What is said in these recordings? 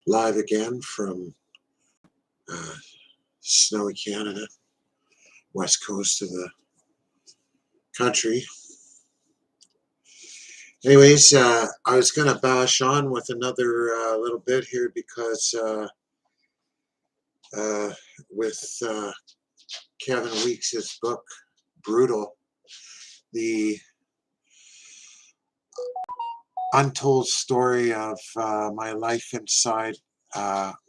Live again from snowy Canada, west coast of the country. Anyways, I was going to bash on with another little bit here because uh, with Kevin Weeks' book, Brutal, the untold story of my life inside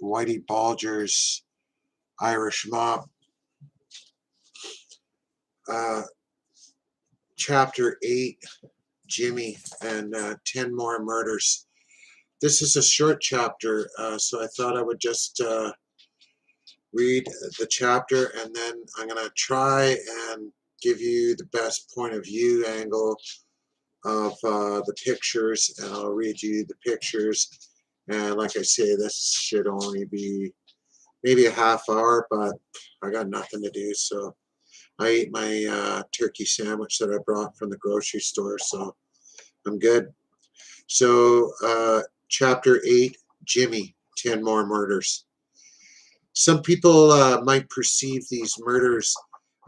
Whitey Bulger's Irish mob. Chapter 8, Jimmy, and 10 more murders. This is a short chapter, so I thought I would just read the chapter, and then I'm going to try and give you the best point of view angle of the pictures, and I'll read you the pictures. And like I say, this should only be maybe a half hour, but I got nothing to do, so I ate my turkey sandwich that I brought from the grocery store, so I'm good. So, Chapter 8, Jimmy, 10 more murders. Some people might perceive these murders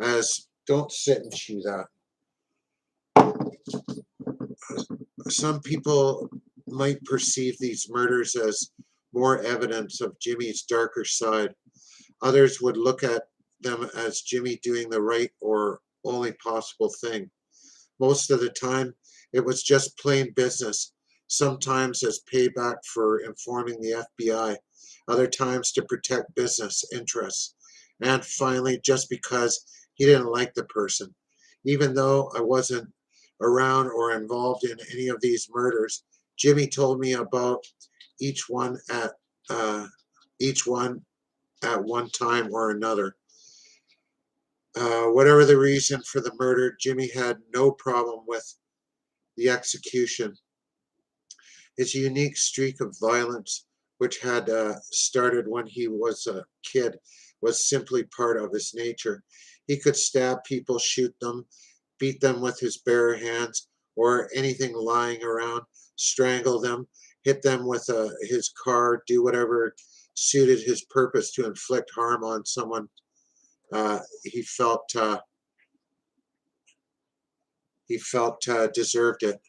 as, don't sit and chew that. Some people might perceive these murders as more evidence of Jimmy's darker side. Others would look at them as Jimmy doing the right or only possible thing. Most of the time, it was just plain business, sometimes as payback for informing the FBI, other times to protect business interests, and finally, just because he didn't like the person. Even though I wasn't around or involved in any of these murders, Jimmy told me about each one at uh, each one at one time or another. Whatever the reason for the murder, Jimmy had no problem with the execution. His unique streak of violence, which had started when he was a kid, was simply part of his nature. He could stab people, shoot them, beat them with his bare hands or anything lying around, strangle them, hit them with his car, do whatever suited his purpose to inflict harm on someone he felt deserved it.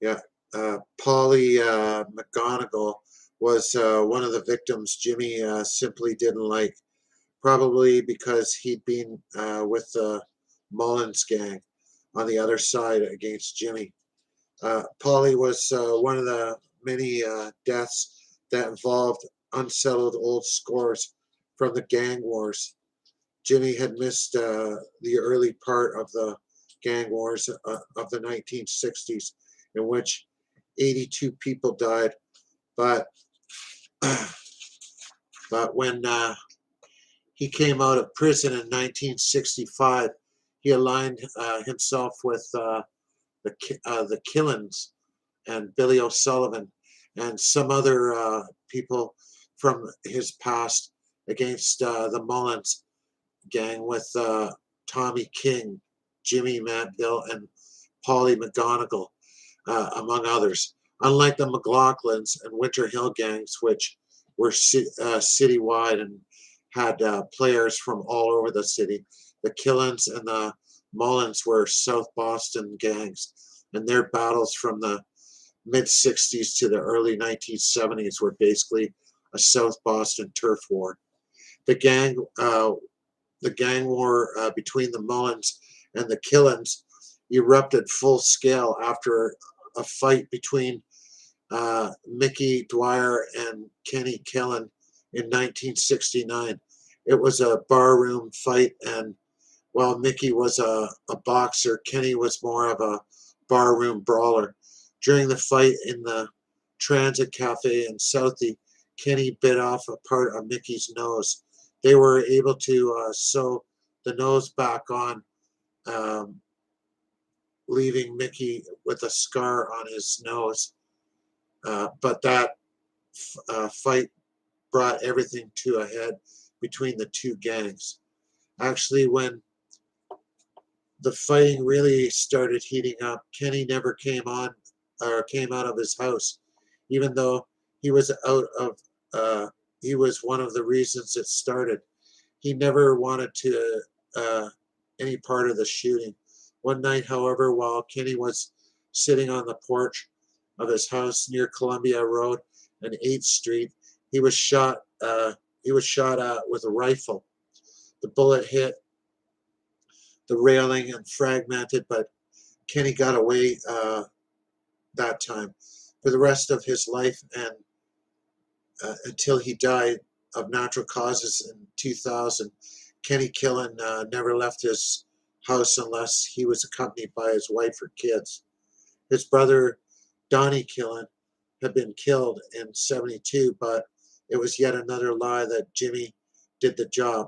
Yeah, Polly McGonigal was one of the victims Jimmy simply didn't like, probably because he'd been with the Mullins gang on the other side against Jimmy. Polly was one of the many deaths that involved unsettled old scores from the gang wars. Jimmy had missed the early part of the gang wars of the 1960s, in which 82 people died. But but when he came out of prison in 1965, he aligned himself with the Killens and Billy O'Sullivan and some other people from his past against the Mullins gang with Tommy King, Jimmy Manville, and Polly McGonigal, among others. Unlike the McLaughlins and Winter Hill gangs, which were citywide and had players from all over the city, the Killens and the Mullins were South Boston gangs, and their battles from the mid 60s to the early 1970s were basically a South Boston turf war. The gang the gang war between the Mullins and the Killens erupted full scale after a fight between Mickey Dwyer and Kenny Killen in 1969. It was a barroom fight, and while Mickey was a boxer, Kenny was more of a barroom brawler. During the fight in the Transit Cafe in Southie, Kenny bit off a part of Mickey's nose. They were able to sew the nose back on, um, leaving Mickey with a scar on his nose. But that fight brought everything to a head between the two gangs. Actually, when the fighting really started heating up. Kenny never came out of his house, even though he was out of uh, he was one of the reasons it started. He never wanted to any part of the shooting. One night, however, while Kenny was sitting on the porch of his house near Columbia Road and 8th Street, he was shot. He was shot at with a rifle. The bullet hit the railing and fragmented, but Kenny got away that time. For the rest of his life and until he died of natural causes in 2000, Kenny Killen never left his house unless he was accompanied by his wife or kids. His brother, Donnie Killen, had been killed in 72, but it was yet another lie that Jimmy did the job.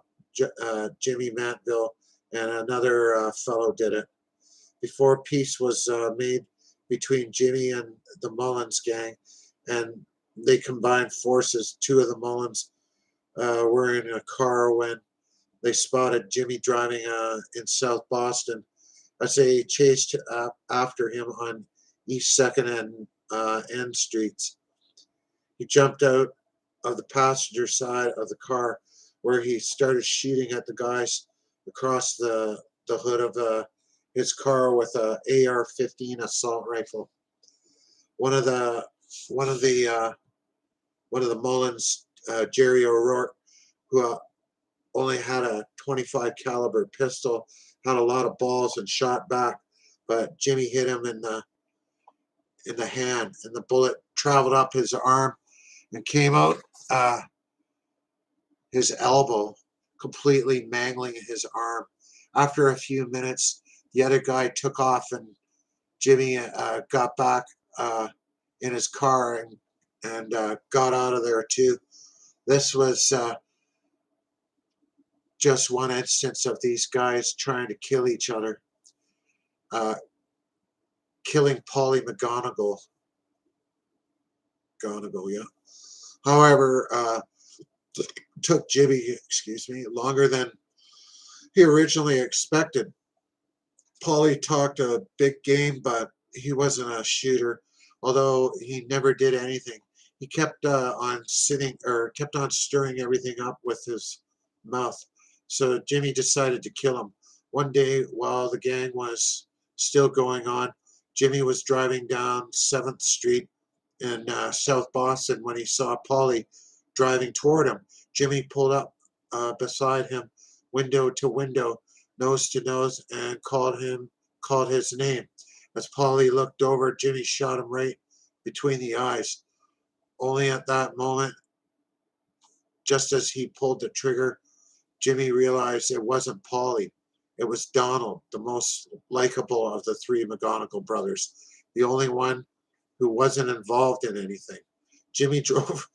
Jimmy Mantville and another fellow did it. Before peace was made between Jimmy and the Mullins gang, and they combined forces. Two of the Mullins were in a car when they spotted Jimmy driving in South Boston as they chased after him on East 2nd and N Streets. He jumped out of the passenger side of the car where he started shooting at the guys across the hood of his car with a AR-15 assault rifle. One of the one of the Mullins, Jerry O'Rourke, who only had a .25 caliber pistol, had a lot of balls and shot back, but Jimmy hit him in the hand, and the bullet traveled up his arm and came out his elbow, completely mangling his arm. After a few minutes, the other guy took off, and Jimmy got back in his car and got out of there too. This was just one instance of these guys trying to kill each other. Killing Polly McGonigal. Yeah. However, took Jimmy, longer than he originally expected. Paulie talked a big game, but he wasn't a shooter, although he never did anything. He kept on stirring everything up with his mouth. So Jimmy decided to kill him. One day, while the gang was still going on, Jimmy was driving down 7th Street in South Boston when he saw Paulie driving toward him. Jimmy pulled up beside him, window to window, nose to nose, and called his name. As Paulie looked over, Jimmy shot him right between the eyes. Only at that moment, just as he pulled the trigger, Jimmy realized it wasn't Paulie. It was Donald, the most likable of the three McGonigal brothers, the only one who wasn't involved in anything. Jimmy drove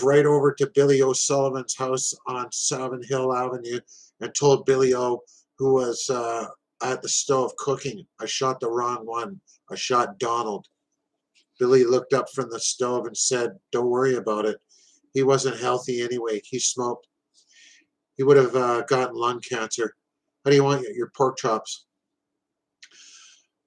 right over to Billy O'Sullivan's house on Savin Hill Avenue and told Billy O, who was at the stove cooking, "I shot the wrong one. I shot Donald." Billy looked up from the stove and said, "Don't worry about it. He wasn't healthy anyway. He smoked. He would have gotten lung cancer. How do you want your pork chops?"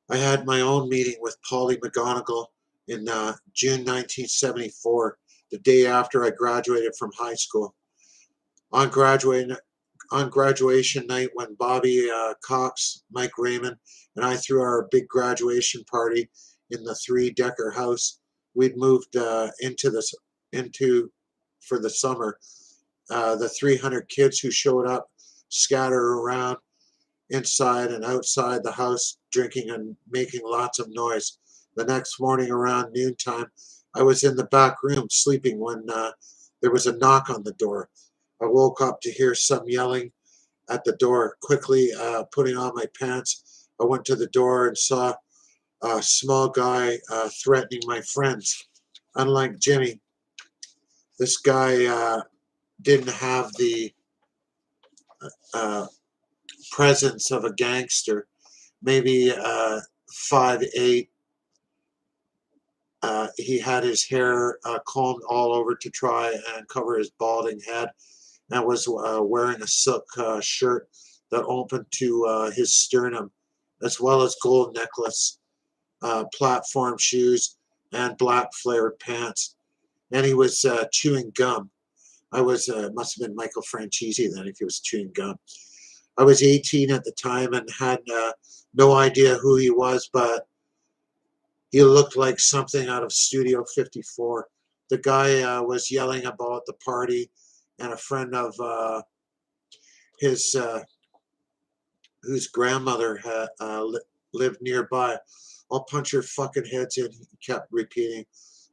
I had my own meeting with Polly McGonigal in June 1974, the day after I graduated from high school. On graduation night, when Bobby Cox, Mike Raymond, and I threw our big graduation party in the 3-decker house we'd moved into for the summer, the 300 kids who showed up scattered around inside and outside the house, drinking and making lots of noise. The next morning around noontime, I was in the back room sleeping when there was a knock on the door. I woke up to hear some yelling at the door. Quickly putting on my pants, I went to the door and saw a small guy threatening my friends. Unlike Jimmy, this guy didn't have the uh, presence of a gangster. Maybe 5'8". He had his hair combed all over to try and cover his balding head, and was wearing a silk shirt that opened to his sternum, as well as gold necklace, platform shoes, and black flared pants. And he was chewing gum. I was must have been Michael Franchese then if he was chewing gum. I was 18 at the time and had no idea who he was, but he looked like something out of Studio 54. The guy was yelling about the party, and a friend of his whose grandmother had lived nearby. I'll punch your fucking heads in, he kept repeating.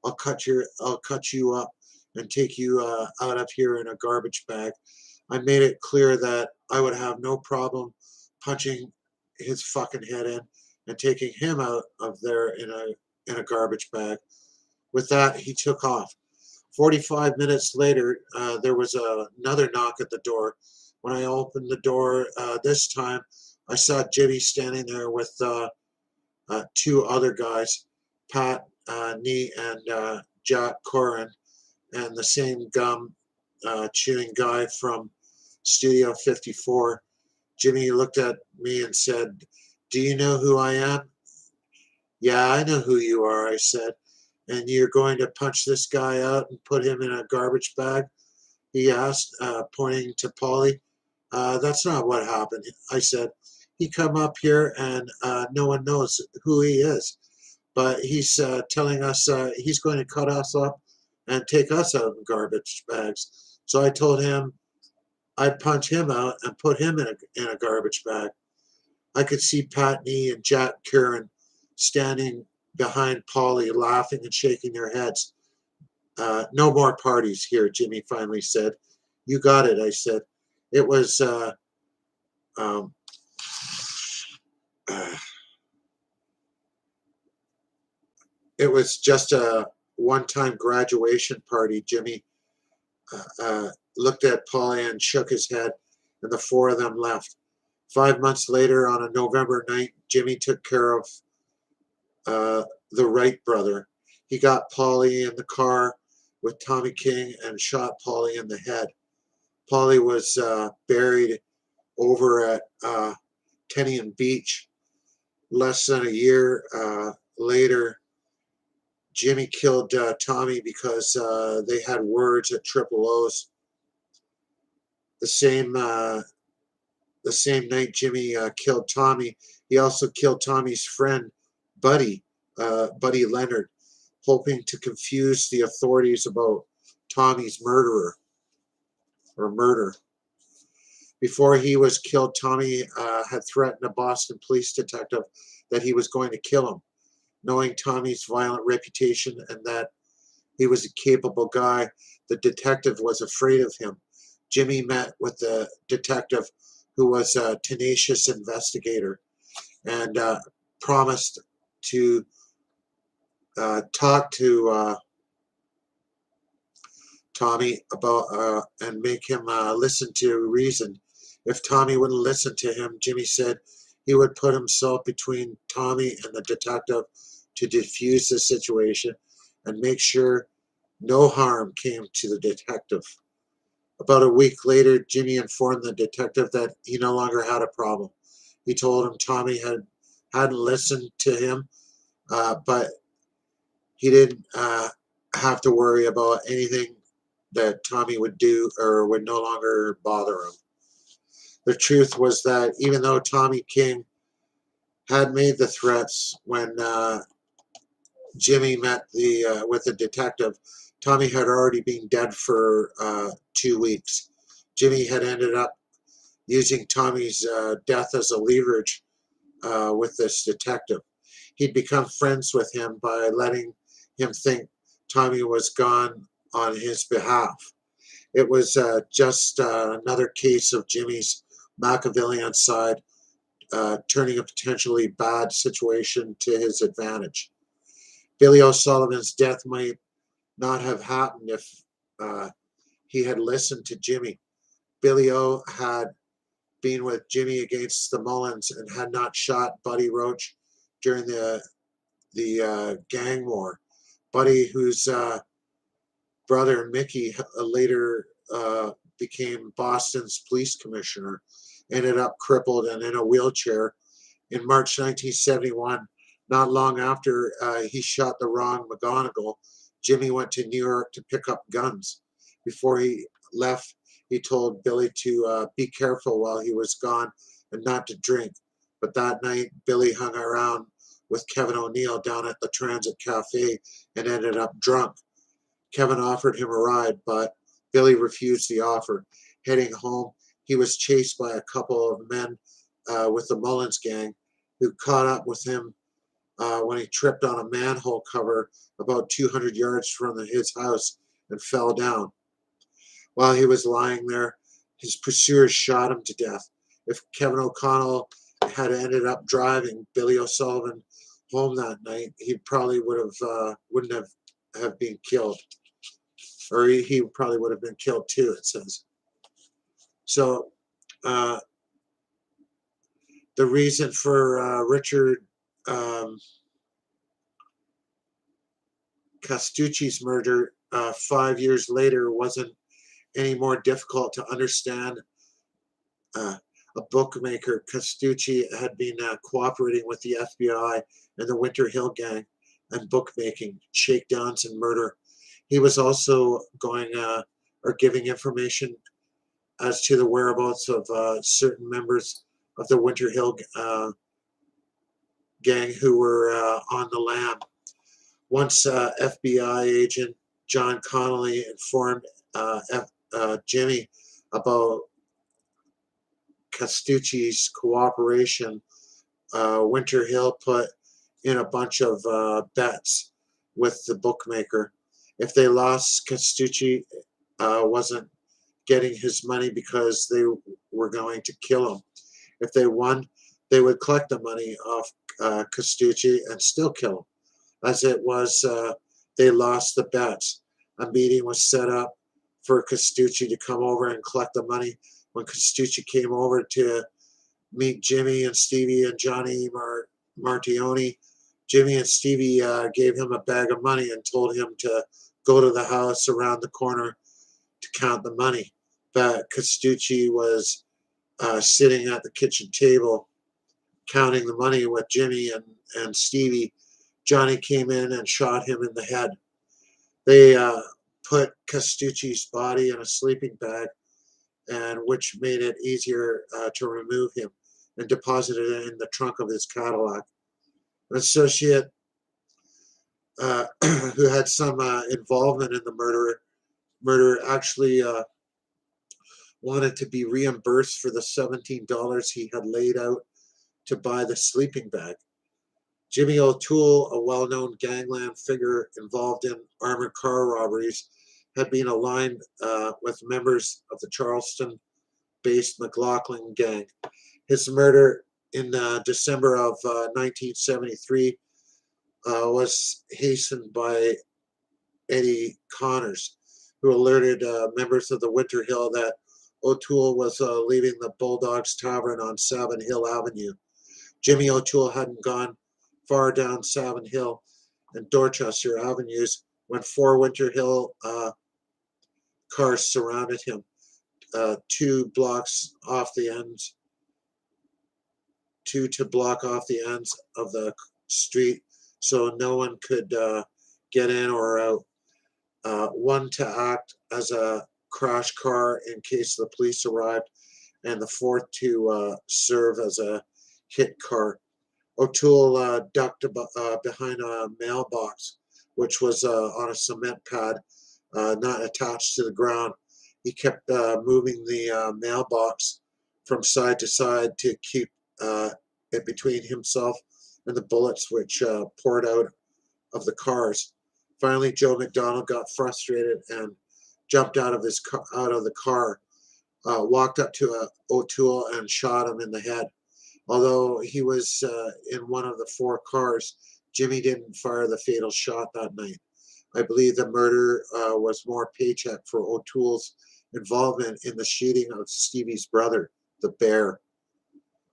I'll cut you up and take you out of here in a garbage bag. I made it clear that I would have no problem punching his fucking head in and taking him out of there in a garbage bag. With that, he took off. 45 minutes later, there was another knock at the door. When I opened the door this time, I saw Jimmy standing there with two other guys, Pat Nee and Jack Corin, and the same gum chewing guy from Studio 54. Jimmy looked at me and said, "Do you know who I am?" "Yeah, I know who you are," I said. "And you're going to punch this guy out and put him in a garbage bag?" he asked, pointing to Polly. "That's not what happened," I said. "He come up here and no one knows who he is. But he's telling us he's going to cut us up and take us out in garbage bags. So I told him I'd punch him out and put him in a garbage bag." I could see Patney and Jack Curran standing behind Polly, laughing and shaking their heads. "No more parties here," Jimmy finally said. "You got it," I said. It was um, uh, it was just a one-time graduation party. Jimmy looked at Polly and shook his head, and the four of them left. 5 months later, on a November night, Jimmy took care of the Wright brother. He got Polly in the car with Tommy King and shot Polly in the head. Polly was buried over at Tenian Beach. Less than a year later, Jimmy killed Tommy because they had words at Triple O's. The same night Jimmy killed Tommy, he also killed Tommy's friend, Buddy Leonard, hoping to confuse the authorities about Tommy's murder. Before he was killed, Tommy had threatened a Boston police detective that he was going to kill him. Knowing Tommy's violent reputation and that he was a capable guy, the detective was afraid of him. Jimmy met with the detective, who was a tenacious investigator, and promised to talk to Tommy about and make him listen to reason. If Tommy wouldn't listen to him, Jimmy said he would put himself between Tommy and the detective to defuse the situation and make sure no harm came to the detective. About a week later, Jimmy informed the detective that he no longer had a problem. He told him Tommy hadn't listened to him, but he didn't have to worry about anything that Tommy would do or would no longer bother him. The truth was that even though Tommy King had made the threats when Jimmy met with the detective, Tommy had already been dead for 2 weeks. Jimmy had ended up using Tommy's death as a leverage with this detective. He'd become friends with him by letting him think Tommy was gone on his behalf. It was just another case of Jimmy's Machiavellian side turning a potentially bad situation to his advantage. Billy O'Sullivan's death might not have happened if he had listened to Jimmy. Billy O had been with Jimmy against the Mullins and had not shot Buddy Roach during the gang war. Buddy, whose brother Mickey later became Boston's police commissioner, ended up crippled and in a wheelchair. In March 1971, not long after he shot the wrong McGonagall, Jimmy went to New York to pick up guns. Before he left, he told Billy to be careful while he was gone and not to drink. But that night, Billy hung around with Kevin O'Neill down at the Transit Cafe and ended up drunk. Kevin offered him a ride, but Billy refused the offer. Heading home, he was chased by a couple of men with the Mullins gang, who caught up with him when he tripped on a manhole cover about 200 yards from his house and fell down. While he was lying there, his pursuers shot him to death. If Kevin O'Connell had ended up driving Billy O'Sullivan home that night, he probably wouldn't have been killed, or he probably would have been killed too, it says. So the reason for Richard Castucci's murder 5 years later wasn't any more difficult to understand. A bookmaker, Castucci had been cooperating with the FBI and the Winter Hill Gang and bookmaking, shakedowns, and murder. He was also giving information as to the whereabouts of certain members of the Winter Hill gang who were on the lam. Once FBI agent John Connolly informed Jimmy about Castucci's cooperation, Winter Hill put in a bunch of bets with the bookmaker. If they lost, Castucci wasn't getting his money because they were going to kill him. If they won, they would collect the money off Castucci and still kill him. As it was, they lost the bets. A meeting was set up for Castucci to come over and collect the money. When Castucci came over to meet Jimmy and Stevie and Johnny Martioni, Jimmy and Stevie gave him a bag of money and told him to go to the house around the corner to count the money. But Castucci was sitting at the kitchen table counting the money with Jimmy and Stevie. Johnny came in and shot him in the head. They put Castucci's body in a sleeping bag, and which made it easier to remove him, and deposited it in the trunk of his Cadillac. An associate who had some involvement in the murder actually wanted to be reimbursed for the $17 he had laid out to buy the sleeping bag. Jimmy O'Toole, a well-known gangland figure involved in armored car robberies, had been aligned with members of the Charleston-based McLaughlin gang. His murder in December of 1973 was hastened by Eddie Connors, who alerted members of the Winter Hill that O'Toole was leaving the Bulldogs Tavern on Savin Hill Avenue. Jimmy O'Toole hadn't gone far down Savin Hill and Dorchester Avenues when 4 Winter Hill cars surrounded him, 2 to block off the ends of the street so no one could get in or out. 1 to act as a crash car in case the police arrived, and the 4th to serve as a hit car. O'Toole ducked behind a mailbox, which was on a cement pad, not attached to the ground. He kept moving the mailbox from side to side to keep it between himself and the bullets which poured out of the cars. Finally, Joe McDonald got frustrated and jumped out of the car, walked up to O'Toole and shot him in the head. Although he was in one of the 4 cars, Jimmy didn't fire the fatal shot that night. I believe the murder was more paycheck for O'Toole's involvement in the shooting of Stevie's brother, the Bear.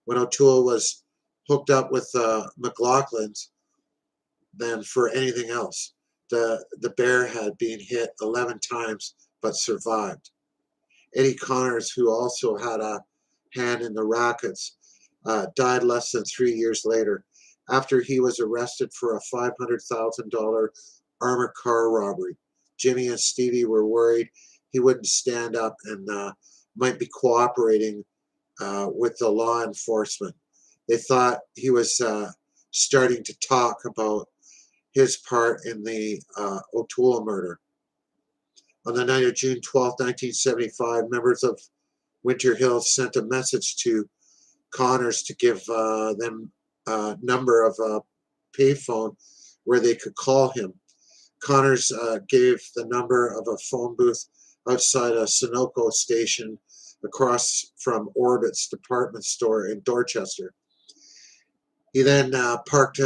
When O'Toole was hooked up with McLaughlin's than for anything else. The Bear had been hit 11 times but survived. Eddie Connors, who also had a hand in the rackets, died less than 3 years later after he was arrested for a $500,000 armored car robbery. Jimmy and Stevie were worried he wouldn't stand up and might be cooperating with the law enforcement. They thought he was starting to talk about his part in the O'Toole murder. On the night of June 12, 1975, members of Winter Hill sent a message to Connors to give them a number of a payphone where they could call him. Connors gave the number of a phone booth outside a Sunoco station across from Orbit's department store in Dorchester. He then parked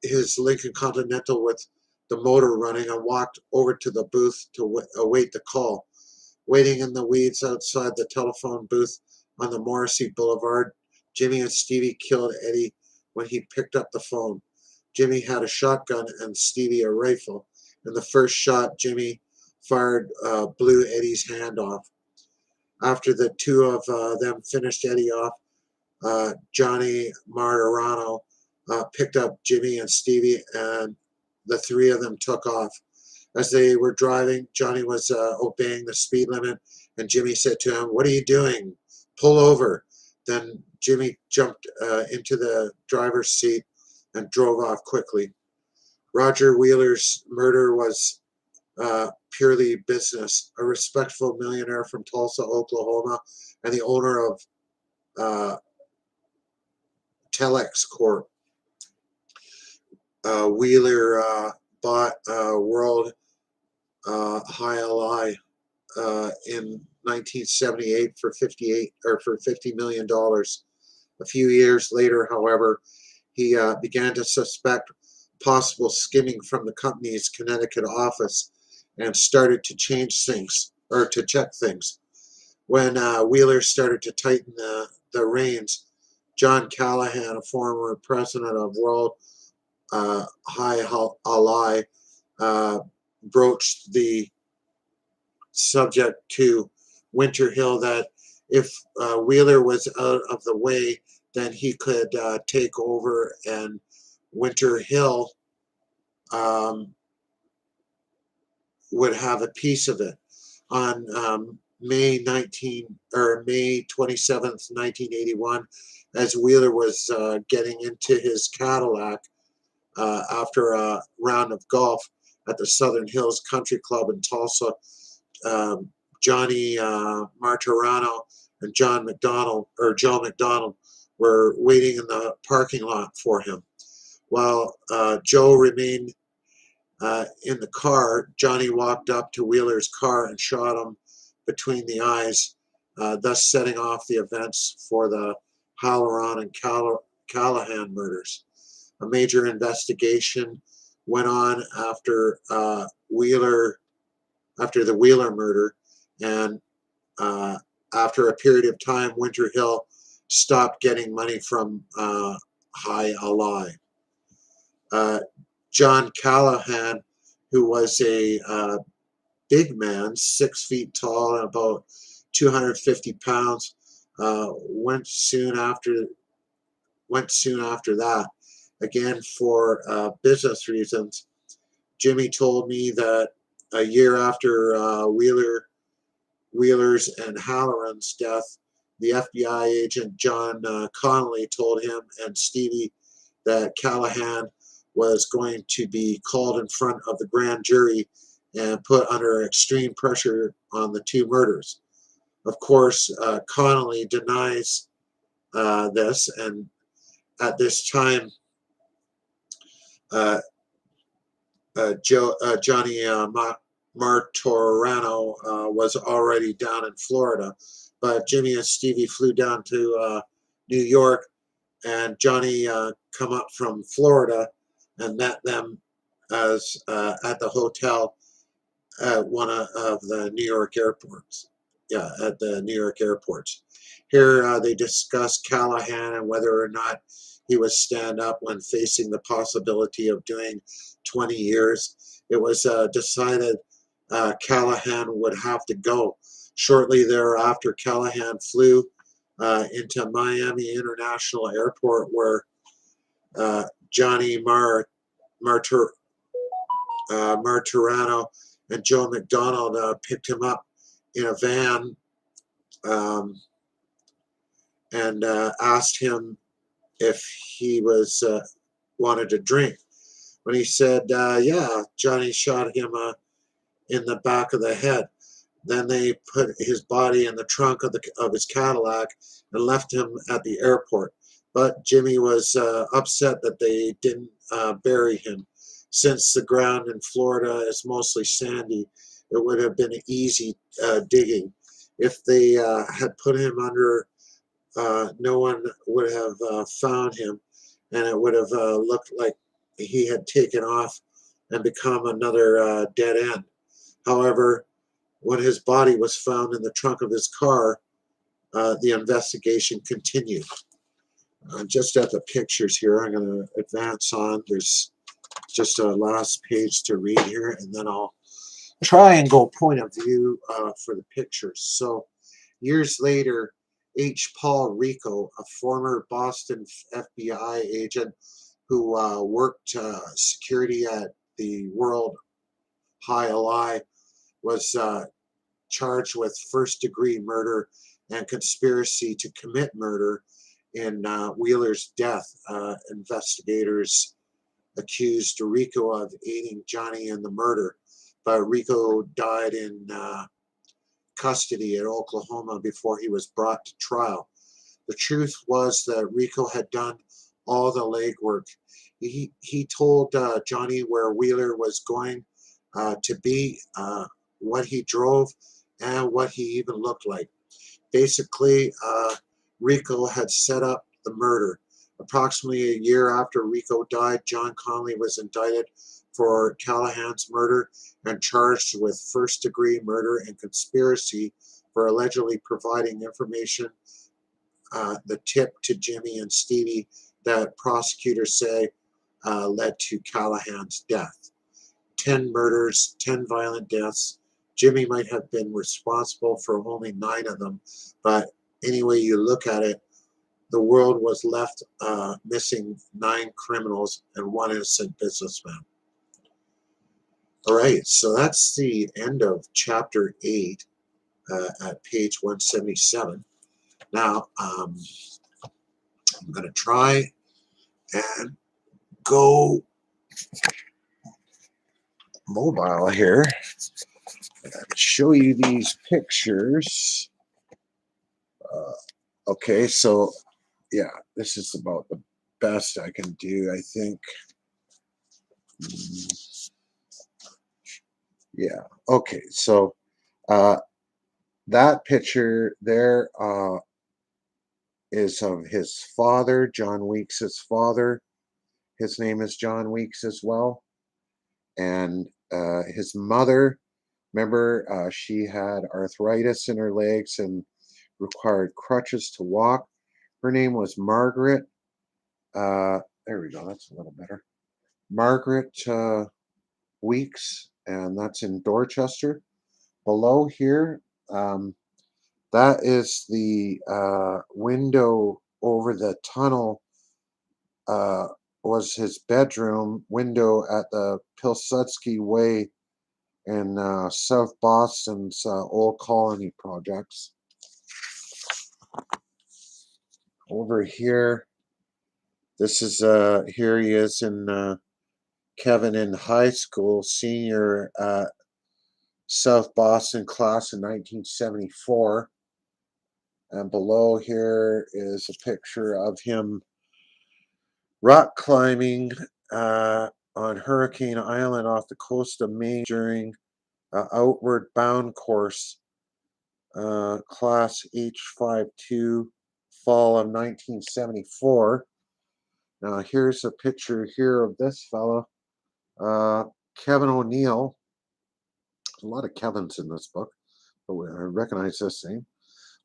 his Lincoln Continental with the motor running and walked over to the booth to await the call. Waiting in the weeds outside the telephone booth on the Morrissey Boulevard, Jimmy and Stevie killed Eddie when he picked up the phone. Jimmy had a shotgun and Stevie a rifle. In the first shot, Jimmy fired blew Eddie's hand off. After the two of them finished Eddie off, Johnny Martirano picked up Jimmy and Stevie, and the three of them took off. As they were driving, Johnny was obeying the speed limit, and Jimmy said to him, "What are you doing? Pull over." Then Jimmy jumped into the driver's seat and drove off quickly. Roger Wheeler's murder was purely business. A respectful millionaire from Tulsa, Oklahoma, and the owner of Telex Corp. Wheeler bought World High Ally in 1978 for $50 million. A few years later, however, he began to suspect possible skimming from the company's Connecticut office and started to change things, or to check things. When Wheeler started to tighten the reins, John Callahan, a former president of World High Ally, broached the subject to Winter Hill that if Wheeler was out of the way, then he could take over, and Winter Hill would have a piece of it. On May 27th, 1981, as Wheeler was getting into his Cadillac after a round of golf at the Southern Hills Country Club in Tulsa, Johnny Martirano and Joe McDonald were waiting in the parking lot for him. While Joe remained in the car, Johnny walked up to Wheeler's car and shot him between the eyes, thus setting off the events for the Halloran and Callahan murders. A major investigation went on after the Wheeler murder, and after a period of time, Winter Hill stopped getting money from High Ally. John Callahan, who was a big man, 6 feet tall and about 250 pounds, went soon after that. Again, for business reasons. Jimmy told me that a year after Wheeler's and Halloran's death, the FBI agent John Connolly told him and Stevie that Callahan was going to be called in front of the grand jury and put under extreme pressure on the two murders. Of course, Connolly denies this, and at this time, Johnny Martirano was already down in Florida, but Jimmy and Stevie flew down to New York, and Johnny come up from Florida and met them as at the hotel at one of the New York airports. Yeah, at the New York airports. Here they discussed Callahan and whether or not he would stand up when facing the possibility of doing 20 years. It was decided Callahan would have to go. Shortly thereafter, Callahan flew into Miami International Airport, where Johnny Martirano and Joe McDonald picked him up in a van, um, and asked him if he was wanted to drink. When he said, yeah, Johnny shot him in the back of the head. Then they put his body in the trunk of his Cadillac and left him at the airport. But Jimmy was upset that they didn't bury him. Since the ground in Florida is mostly sandy, it would have been easy digging. If they had put him under, no one would have found him, and it would have looked like he had taken off and become another dead end. However, when his body was found in the trunk of his car, the investigation continued. Just at the pictures here, I'm going to advance on. There's just a last page to read here, and then I'll try and go point of view for the pictures. So years later, H. Paul Rico, a former Boston FBI agent who worked security at the World High Ally, was charged with first-degree murder and conspiracy to commit murder in Wheeler's death. Investigators accused Rico of aiding Johnny in the murder, but Rico died in custody at Oklahoma before he was brought to trial. The truth was that Rico had done all the legwork. He told Johnny where Wheeler was going to be, what he drove, and what he even looked like. Basically, Rico had set up the murder. Approximately a year after Rico died, John Conley was indicted for Callahan's murder and charged with first-degree murder and conspiracy for allegedly providing information, the tip to Jimmy and Stevie that prosecutors say led to Callahan's death. 10 murders, 10 violent deaths. Jimmy might have been responsible for only 9 of them, but any way you look at it, the world was left missing 9 criminals and 1 innocent businessman. All right, so that's the end of chapter 8 at page 177. Now, I'm going to try and go mobile here and show you these pictures. Okay, so yeah, this is about the best I can do, I think. Yeah, okay, so that picture there is of his father, John Weeks' father. His name is John Weeks as well. And his mother, remember, she had arthritis in her legs and required crutches to walk. Her name was Margaret. There we go, that's a little better. Margaret Weeks, and that's in Dorchester. Below here, that is the window over the tunnel, was his bedroom window at the Pilsudski Way in South Boston's Old Colony projects. Over here, this is here he is in Kevin in high school, senior South Boston class in 1974. And below here is a picture of him rock climbing on Hurricane Island off the coast of Maine during Outward Bound course, class H52, fall of 1974. Now here's a picture here of this fellow, Kevin O'Neill. A lot of Kevins in this book, but I recognize this name.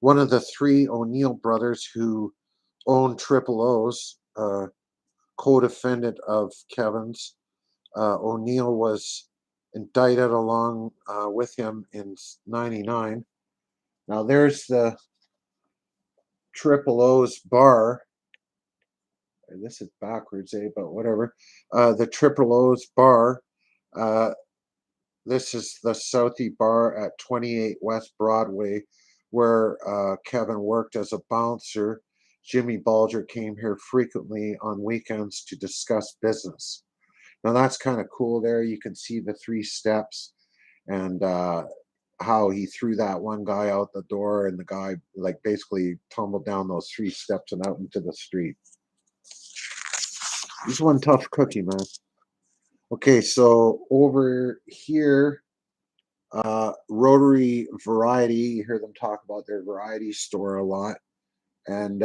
One of the 3 O'Neill brothers who owned Triple O's, co-defendant of Kevin's. O'Neill was indicted along with him in '99. Now there's the Triple O's bar. And this is backwards, but whatever. The Triple O's bar. Uh, this is the Southie bar at 28 West Broadway, where Kevin worked as a bouncer. Jimmy Bulger came here frequently on weekends to discuss business. Now that's kind of cool there. You can see the 3 steps and how he threw that one guy out the door, and the guy like basically tumbled down those 3 steps and out into the street. He's one tough cookie, man. Okay, so over here, Rotary Variety, you hear them talk about their variety store a lot. And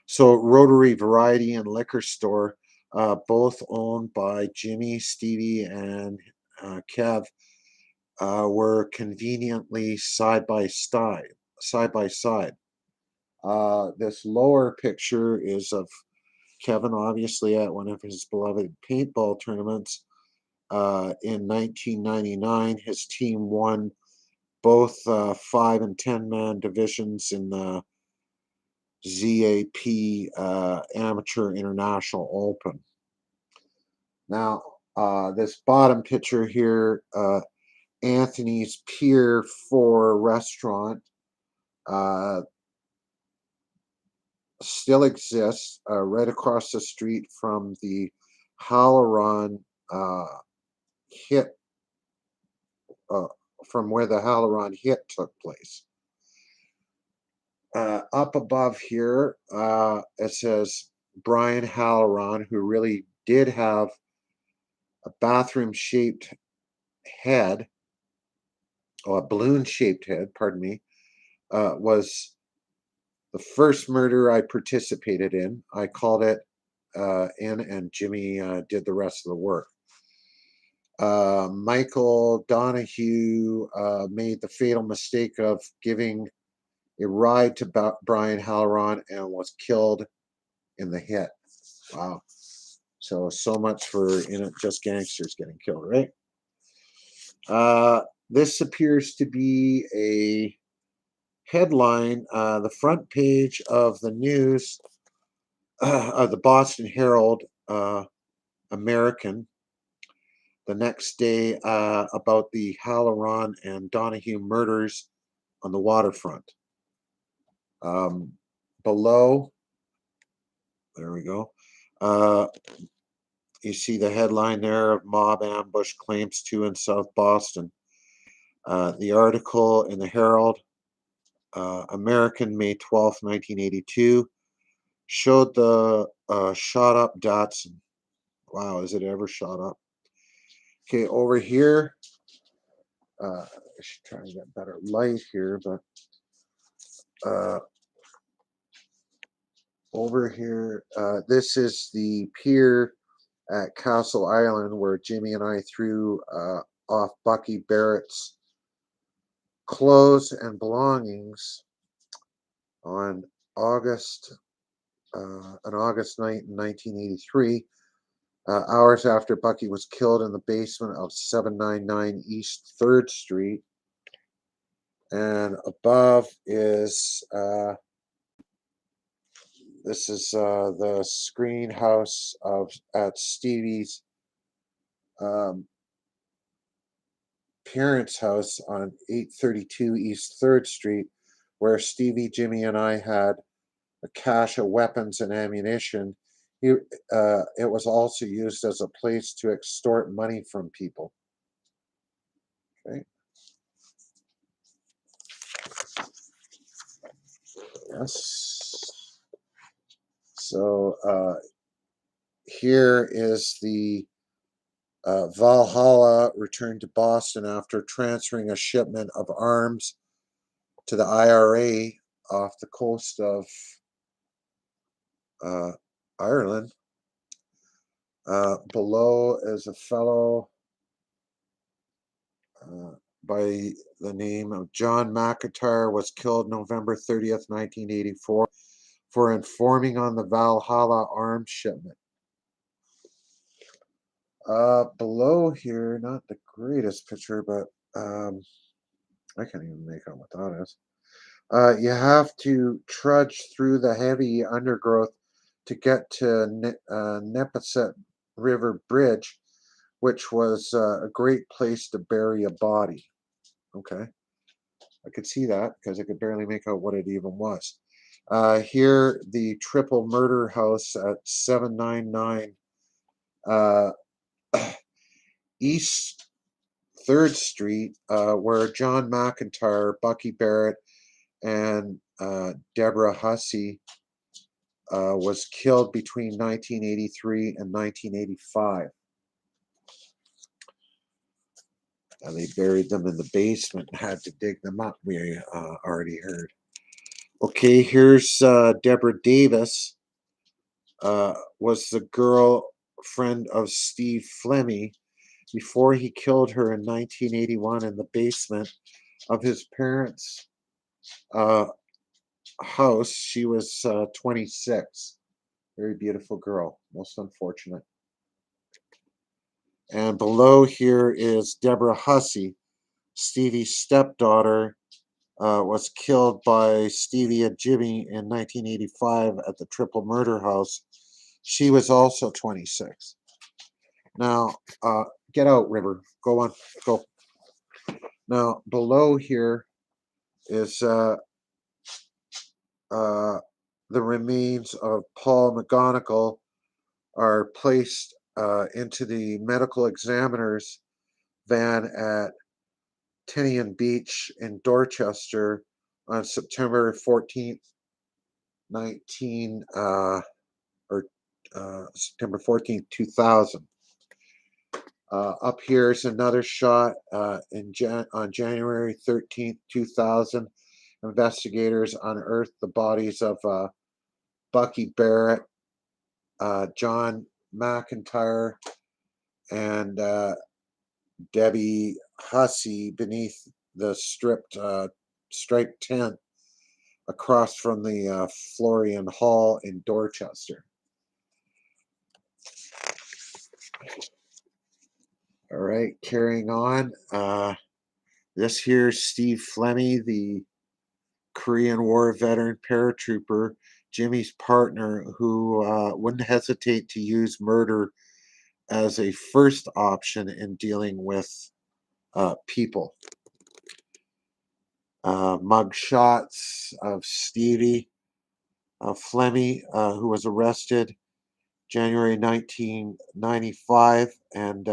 so Rotary Variety and Liquor Store, both owned by Jimmy, Stevie, and Kev, were conveniently side by side. This lower picture is of Kevin, obviously, at one of his beloved paintball tournaments. In 1999, his team won both 5 and 10-man divisions in the ZAP Amateur International Open. Now, this bottom picture here, Anthony's Pier 4 restaurant, still exists right across the street from the Halloran hit, from where the Halloran hit took place. Up above here, it says Brian Halloran, who really did have a bathroom-shaped head, or a balloon-shaped head, pardon me, was the first murder I participated in. I called it in, and Jimmy did the rest of the work. Michael Donahue made the fatal mistake of giving a ride to Brian Halloran and was killed in the hit. Wow. So much for just gangsters getting killed, right? This appears to be a headline, the front page of the news of the Boston Herald American the next day about the Halloran and Donahue murders on the waterfront. Below, there we go. You see the headline there of Mob Ambush Claims 2 in South Boston. The article in the Herald American, May 12th, 1982, showed the shot up Datsun. Wow, is it ever shot up? Okay, over here, I should try and get better light here, but over here, this is the pier at Castle Island where Jimmy and I threw off Bucky Barrett's clothes and belongings on August night in 1983, hours after Bucky was killed in the basement of 799 East 3rd Street. And above is this is the screen house at Stevie's parents' house on 832 East 3rd Street, where Stevie, Jimmy, and I had a cache of weapons and ammunition. It was also used as a place to extort money from people. Okay. Yes. So here is the Valhalla returned to Boston after transferring a shipment of arms to the IRA off the coast of Ireland. Below is a fellow by the name of John McIntyre, was killed November 30th, 1984, for informing on the Valhalla arms shipment. Below here, not the greatest picture, but I can't even make out what that is. You have to trudge through the heavy undergrowth to get to Neponset River Bridge, which was a great place to bury a body. Okay, I could see that because I could barely make out what it even was. Here, the triple murder house at 799 uh, East 3rd Street, where John McIntyre, Bucky Barrett, and Deborah Hussey was killed between 1983 and 1985. And they buried them in the basement and had to dig them up, we already heard. Okay, here's Deborah Davis, was the girlfriend of Steve Flemmi before he killed her in 1981 in the basement of his parents' uh, house. She was 26. Very beautiful girl. Most unfortunate. And below here is Deborah Hussey, Stevie's stepdaughter, was killed by Stevie and Jimmy in 1985 at the Triple Murder House. She was also 26. Now, get out, River. Go on. Go. Now, below here is the remains of Paul McGonigal are placed into the medical examiner's van at Tinian Beach in Dorchester on September 14th, 19 or September 14th, 2000. Up here is another shot on January 13th, 2000. Investigators unearthed the bodies of Bucky Barrett, John McIntyre, and Debbie Hussey beneath the striped tent across from the Florian Hall in Dorchester. All right, carrying on. This here's Steve Flemmi, the Korean War veteran paratrooper, Jimmy's partner, who wouldn't hesitate to use murder as a first option in dealing with people. Mug shots of Stevie Flemmi, who was arrested January 1995 and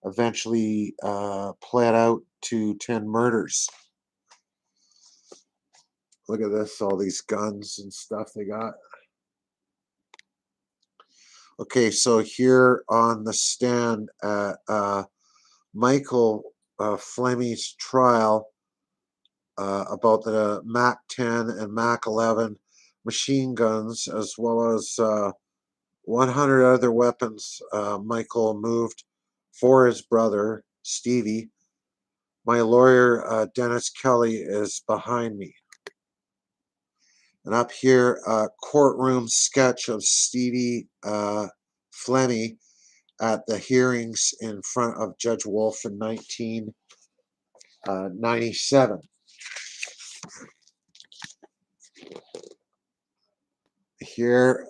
eventually pled out to 10 murders. Look at this, all these guns and stuff they got. Okay, so here on the stand at Michael Flemmi's trial about the Mac 10 and Mac 11 machine guns, as well as 100 other weapons Michael moved for his brother, Stevie. My lawyer, Dennis Kelly, is behind me. And up here, a courtroom sketch of Stevie Flemmi at the hearings in front of Judge Wolf in 1997. Here,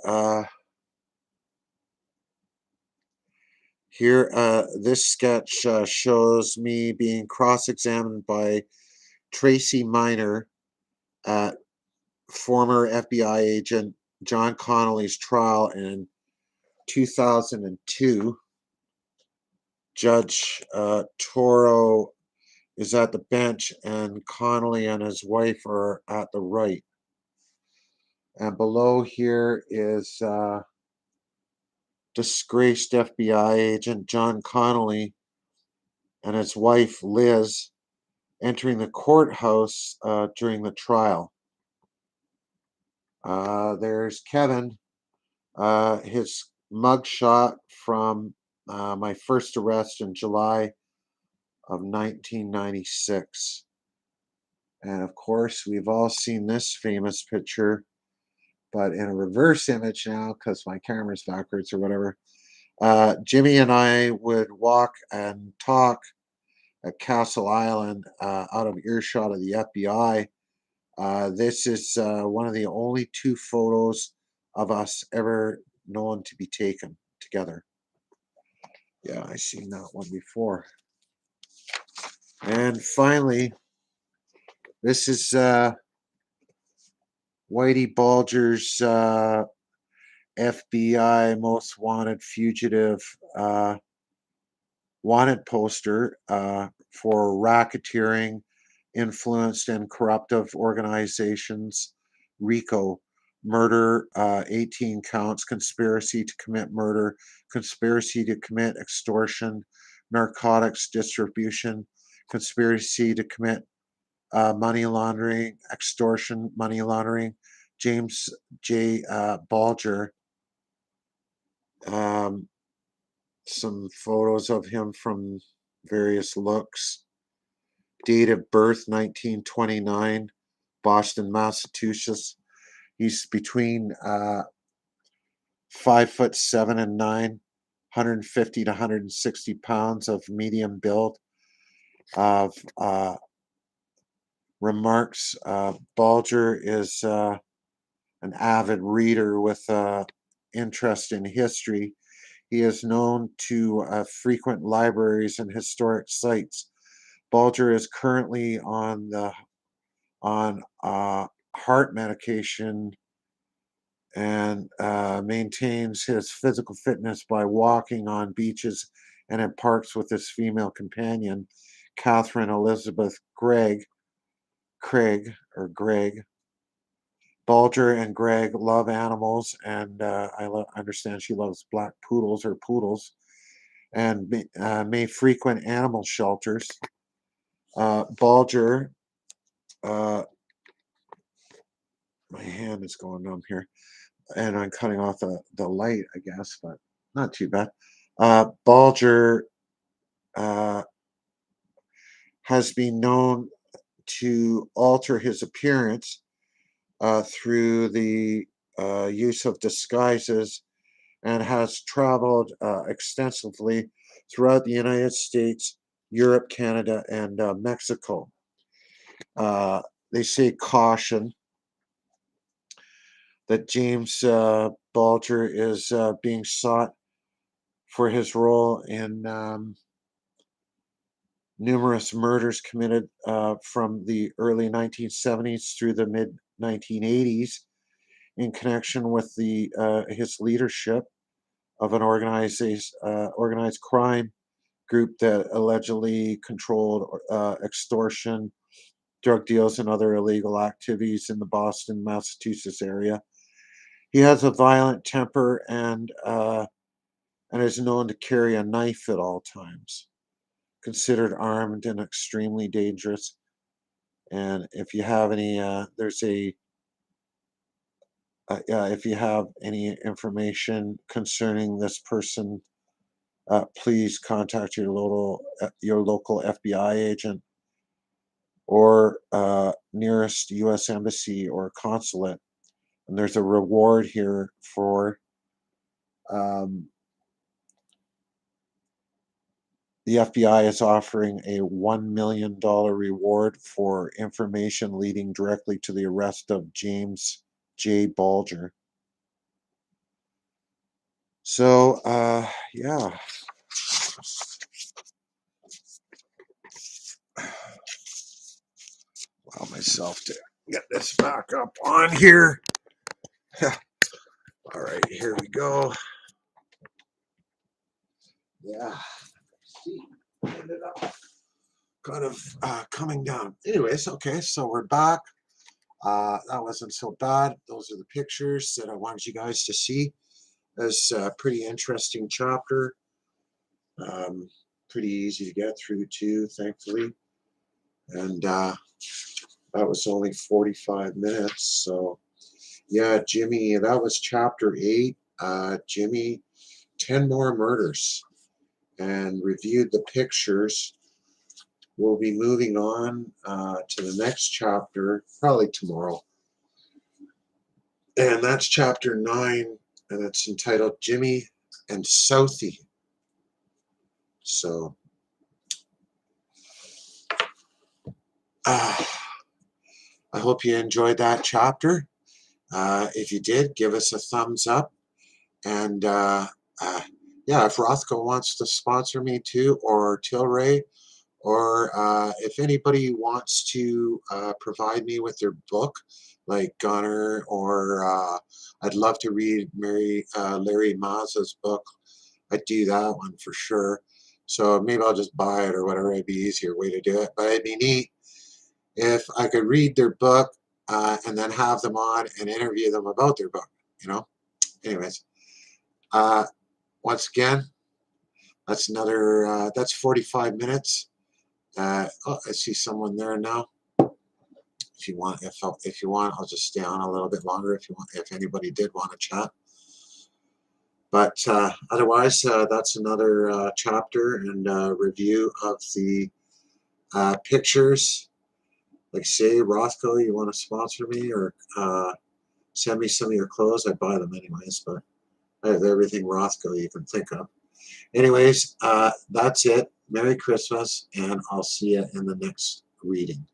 this sketch shows me being cross-examined by Tracy Minor at former FBI agent John Connolly's trial in 2002. Judge Toro is at the bench, and Connolly and his wife are at the right. And below here is disgraced FBI agent John Connolly and his wife Liz entering the courthouse during the trial. There's Kevin, his mugshot from my first arrest in July of 1996. And of course, we've all seen this famous picture, but in a reverse image now because my camera's backwards or whatever. Jimmy and I would walk and talk at Castle Island out of earshot of the FBI This is one of the only two photos of us ever known to be taken together. Yeah, I seen that one before. And finally, this is Whitey Bulger's FBI most wanted fugitive wanted poster for racketeering, influenced and corruptive organizations, RICO, murder, 18 counts, conspiracy to commit murder, conspiracy to commit extortion, narcotics distribution, conspiracy to commit money laundering, extortion, money laundering. James J. Bulger. Um, some photos of him from various looks. Date of birth 1929, Boston, Massachusetts. He's between 5'7" and 9, 150 to 160 pounds of medium build. Of remarks, Bulger is an avid reader with interest in history. He is known to frequent libraries and historic sites. Bulger is currently on heart medication and maintains his physical fitness by walking on beaches and in parks with his female companion, Catherine Elizabeth Craig. Bulger and Greg love animals, and I understand she loves black poodles or poodles, and may frequent animal shelters. Bulger, my hand is going numb here, and I'm cutting off the light, I guess, but not too bad. Bulger has been known to alter his appearance through the use of disguises and has traveled extensively throughout the United States, Europe, Canada, and Mexico. They say caution that James Bulger is being sought for his role in numerous murders committed from the early 1970s through the mid 1980s in connection with his leadership of an organized crime group that allegedly controlled extortion, drug deals, and other illegal activities in the Boston, Massachusetts area. He has a violent temper and is known to carry a knife at all times. Considered armed and extremely dangerous. And if you have any, if you have any information concerning this person, please contact your local FBI agent or nearest U.S. embassy or consulate. And there's a reward here for the FBI is offering a $1 million reward for information leading directly to the arrest of James J. Bulger. So, yeah. Allow myself to get this back up on here. All right, here we go. Yeah. See, ended up kind of coming down. Anyways, okay, so we're back. That wasn't so bad. Those are the pictures that I wanted you guys to see. It's a pretty interesting chapter. Pretty easy to get through too, thankfully. And that was only 45 minutes. So yeah, Jimmy, that was chapter 8. Jimmy, 10 more murders, and reviewed the pictures. We'll be moving on to the next chapter, probably tomorrow. And that's chapter 9, and it's entitled Jimmy and Southie. So, I hope you enjoyed that chapter. If you did, give us a thumbs up. And yeah, if Rothko wants to sponsor me too, or Tilray, or if anybody wants to provide me with their book, like Gunner, or I'd love to read Larry Mazza's book. I'd do that one for sure. So maybe I'll just buy it or whatever. It'd be easier way to do it. But it'd be neat if I could read their book and then have them on and interview them about their book, you know? Anyways, once again, that's another, that's 45 minutes. Oh, I see someone there now. If you want, if you want, I'll just stay on a little bit longer if you want, if anybody did want to chat. But otherwise, that's another chapter and review of the pictures. Like say, Rothko, you want to sponsor me or send me some of your clothes? I'd buy them anyways, but I have everything Rothko you can think of. Anyways, that's it. Merry Christmas, and I'll see you in the next reading.